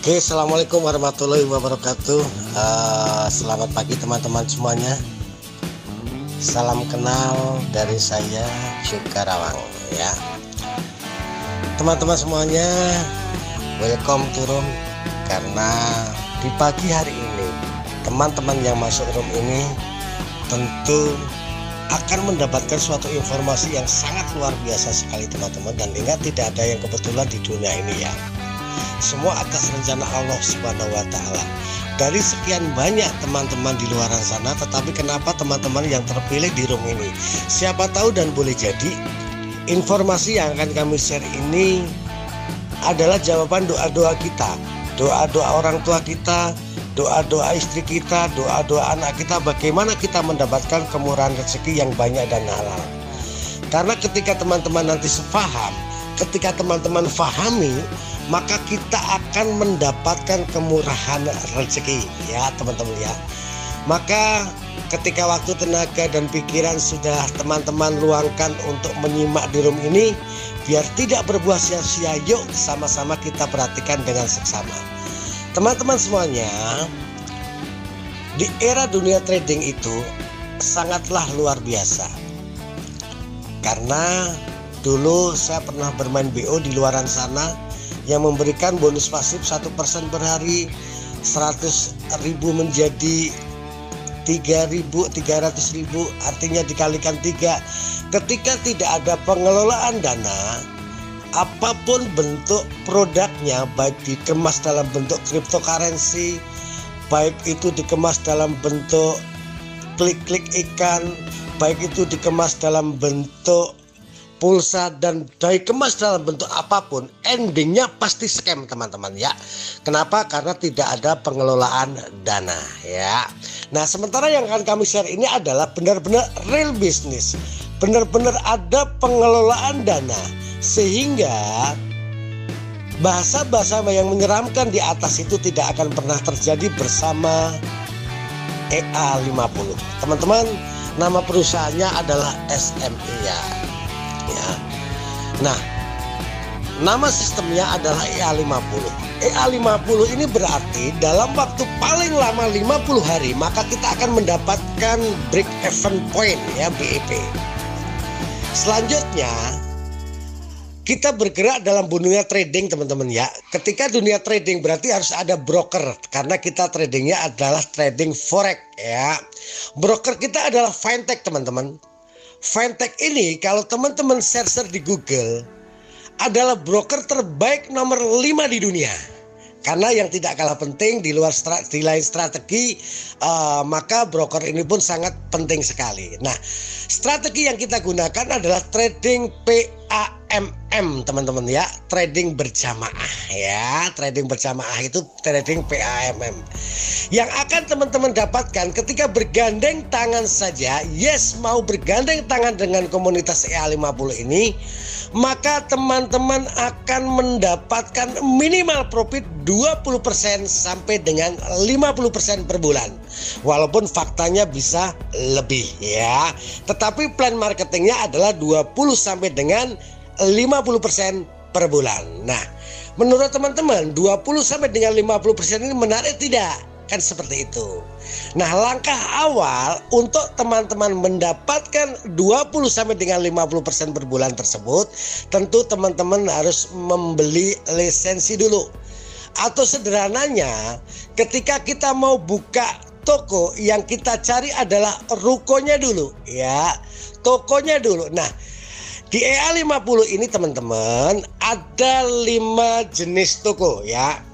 Oke, assalamualaikum warahmatullahi wabarakatuh. Selamat pagi teman-teman semuanya. Salam kenal dari saya Sukarawang ya. Teman-teman semuanya, welcome to room. Karena di pagi hari ini teman-teman yang masuk room ini tentu akan mendapatkan suatu informasi yang sangat luar biasa sekali teman-teman. Dan ingat, tidak ada yang kebetulan di dunia ini ya. Semua atas rencana Allah Subhanahu wa Ta'ala. Dari sekian banyak teman-teman di luar sana, tetapi kenapa teman-teman yang terpilih di room ini? Siapa tahu dan boleh jadi informasi yang akan kami share ini adalah jawaban doa-doa kita, doa-doa orang tua kita, doa-doa istri kita, doa-doa anak kita, bagaimana kita mendapatkan kemurahan rezeki yang banyak dan halal. Karena ketika teman-teman nanti sepaham, ketika teman-teman fahami, maka kita akan mendapatkan kemurahan rezeki ya teman-teman ya. Maka ketika waktu, tenaga, dan pikiran sudah teman-teman luangkan untuk menyimak di room ini, biar tidak berbuah sia-sia, yuk sama-sama kita perhatikan dengan seksama. Teman-teman semuanya, di era dunia trading itu sangatlah luar biasa. Karena dulu saya pernah bermain BO di luaran sana yang memberikan bonus pasif 1% per hari, 100.000 menjadi 3.300.000, artinya dikalikan 3. Ketika tidak ada pengelolaan dana, apapun bentuk produknya, baik dikemas dalam bentuk cryptocurrency, baik itu dikemas dalam bentuk klik-klik ikan, baik itu dikemas dalam bentuk pulsa, dan dikemas dalam bentuk apapun, endingnya pasti scam teman-teman ya. Kenapa? Karena tidak ada pengelolaan dana ya. Nah, sementara yang akan kami share ini adalah benar-benar real business, benar-benar ada pengelolaan dana, sehingga bahasa-bahasa yang menyeramkan di atas itu tidak akan pernah terjadi bersama EA50. Teman-teman, nama perusahaannya adalah SME ya. Nah, nama sistemnya adalah EA50. EA50 ini berarti dalam waktu paling lama 50 hari maka kita akan mendapatkan break even point ya, BEP. Selanjutnya kita bergerak dalam dunia trading teman-teman ya. Ketika dunia trading berarti harus ada broker, karena kita tradingnya adalah trading forex ya. Broker kita adalah fintech teman-teman. Fintech ini kalau teman-teman search di Google adalah broker terbaik nomor 5 di dunia. Karena yang tidak kalah penting di lain strategi, maka broker ini pun sangat penting sekali. Nah, strategi yang kita gunakan adalah trading PAMM teman-teman ya, trading berjamaah ya. Trading berjamaah itu trading PAMM. Yang akan teman-teman dapatkan ketika bergandeng tangan saja, yes, mau bergandeng tangan dengan komunitas EA50 ini, maka teman-teman akan mendapatkan minimal profit 20% sampai dengan 50% per bulan. Walaupun faktanya bisa lebih ya. Tetapi plan marketingnya adalah 20 sampai dengan 50% per bulan. Nah, menurut teman-teman 20 sampai dengan 50% ini menarik tidak? Kan seperti itu. Nah, langkah awal untuk teman-teman mendapatkan 20 sampai dengan 50% per bulan tersebut, tentu teman-teman harus membeli lisensi dulu. Atau sederhananya, ketika kita mau buka toko, yang kita cari adalah rukonya dulu ya, tokonya dulu. Nah, di EA50 ini teman-teman ada 5 jenis toko ya.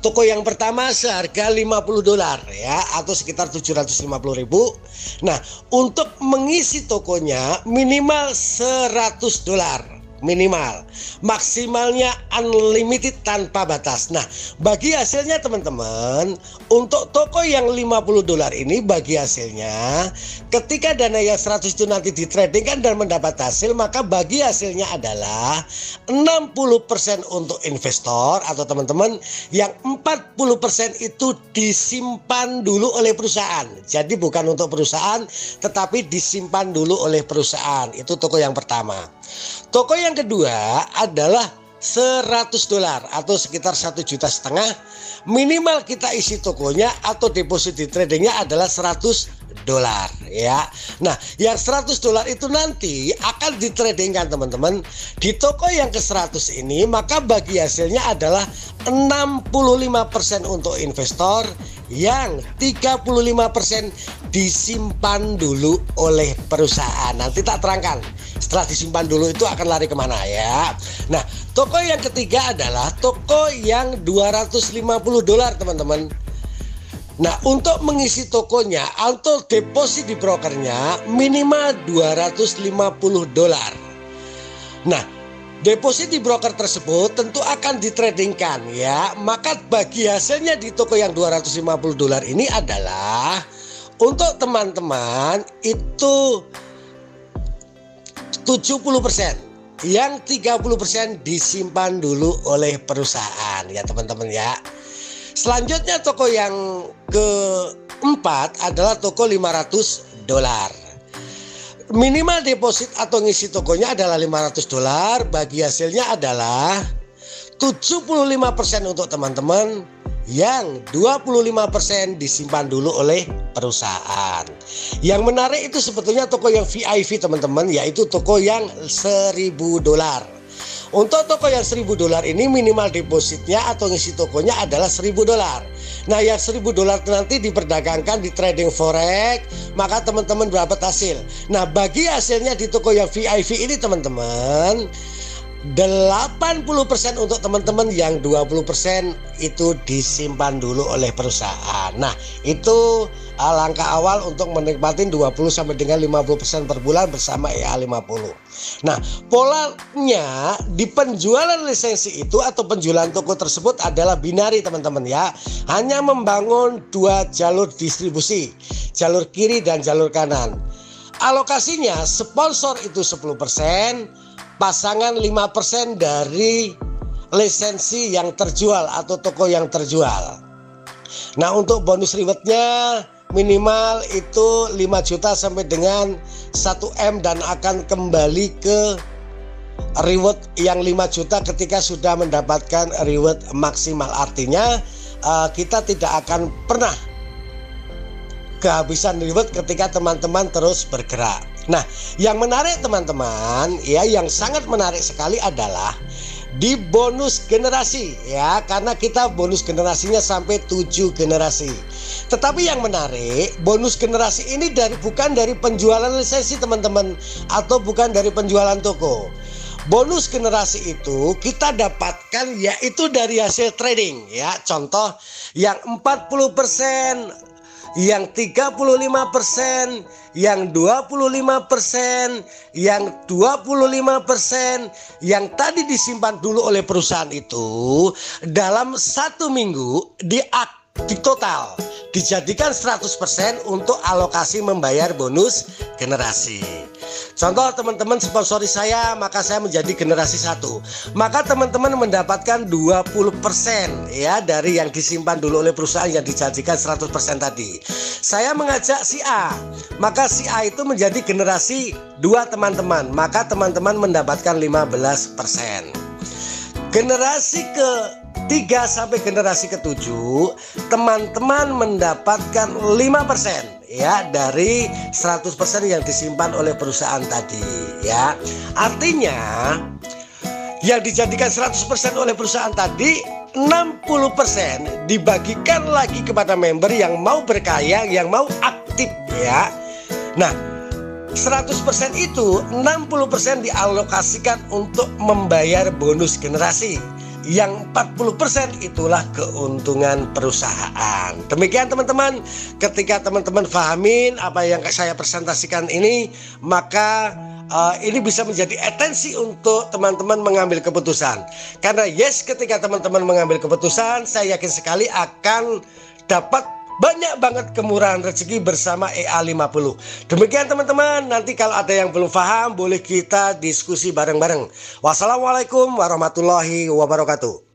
Toko yang pertama seharga $50 ya, atau sekitar 750.000. Nah, untuk mengisi tokonya minimal $100 minimal, maksimalnya unlimited tanpa batas. Nah, bagi hasilnya teman-teman, untuk toko yang $50 ini, bagi hasilnya ketika dana yang 100 itu nanti ditradingkan dan mendapat hasil, maka bagi hasilnya adalah 60% untuk investor atau teman-teman, yang 40% itu disimpan dulu oleh perusahaan. Jadi bukan untuk perusahaan, tetapi disimpan dulu oleh perusahaan. Itu toko yang pertama. Toko yang kedua adalah $100 atau sekitar 1,5 juta, minimal kita isi tokonya atau deposit di tradingnya adalah $100 ya. Nah, yang $100 itu nanti akan ditradingkan teman-teman di toko yang ke-100 ini, maka bagi hasilnya adalah 65% untuk investor, yang 35% disimpan dulu oleh perusahaan. Nanti tak terangkan setelah disimpan dulu itu akan lari kemana ya. Nah, toko yang ketiga adalah toko yang $250 teman-teman. Nah, untuk mengisi tokonya atau deposit di brokernya minimal $250. Nah, deposit di broker tersebut tentu akan ditradingkan ya. Maka bagi hasilnya di toko yang $250 ini adalah untuk teman-teman itu 70%, yang 30% disimpan dulu oleh perusahaan ya teman-teman ya. Selanjutnya toko yang keempat adalah toko $500. Minimal deposit atau ngisi tokonya adalah $500. Bagi hasilnya adalah 75% untuk teman-teman, yang 25% disimpan dulu oleh perusahaan. Yang menarik itu sebetulnya toko yang VIP teman-teman, yaitu toko yang $1.000. Untuk toko yang $1.000 ini minimal depositnya atau ngisi tokonya adalah $1.000. Nah, yang $1.000 nanti diperdagangkan di trading forex, maka teman-teman dapat hasil. Nah, bagi hasilnya di toko yang VIP ini teman-teman, 80% untuk teman-teman, yang 20% itu disimpan dulu oleh perusahaan. Nah, itu langkah awal untuk menikmati 20 sampai dengan 50% per bulan bersama EA50. Nah, polanya di penjualan lisensi itu atau penjualan toko tersebut adalah binari teman-teman ya. Hanya membangun 2 jalur distribusi, jalur kiri dan jalur kanan. Alokasinya sponsor itu 10%, pasangan 5% dari lisensi yang terjual atau toko yang terjual. Nah, untuk bonus rewardnya minimal itu 5 juta sampai dengan 1 M dan akan kembali ke reward yang 5 juta ketika sudah mendapatkan reward maksimal. Artinya kita tidak akan pernah kehabisan reward ketika teman-teman terus bergerak. Nah, yang menarik teman-teman ya, yang sangat menarik sekali adalah di bonus generasi ya, karena kita bonus generasinya sampai 7 generasi. Tetapi yang menarik, bonus generasi ini bukan dari penjualan lisensi teman-teman, atau bukan dari penjualan toko. Bonus generasi itu kita dapatkan yaitu dari hasil trading ya. Contoh yang 40%, yang 35%, yang 25%, yang 25%, yang tadi disimpan dulu oleh perusahaan itu dalam 1 minggu di total dijadikan 100% untuk alokasi membayar bonus generasi. Contoh teman-teman sponsori saya, maka saya menjadi generasi 1. Maka teman-teman mendapatkan 20% ya dari yang disimpan dulu oleh perusahaan yang dijadikan 100% tadi. Saya mengajak si A, maka si A itu menjadi generasi 2 teman-teman, maka teman-teman mendapatkan 15%. Generasi ke-3 sampai generasi ke-7 teman-teman mendapatkan 5% ya dari 100% yang disimpan oleh perusahaan tadi ya. Artinya yang dijadikan 100% oleh perusahaan tadi 60% dibagikan lagi kepada member yang mau berkaya, yang mau aktif ya. Nah, 100% itu 60% dialokasikan untuk membayar bonus generasi. Yang 40% itulah keuntungan perusahaan. Demikian teman-teman, ketika teman-teman fahamin apa yang saya presentasikan ini, maka ini bisa menjadi atensi untuk teman-teman mengambil keputusan. Karena ketika teman-teman mengambil keputusan, saya yakin sekali akan dapat banyak banget kemurahan rezeki bersama EA50. Demikian teman-teman, nanti kalau ada yang belum paham boleh kita diskusi bareng-bareng. Wassalamualaikum warahmatullahi wabarakatuh.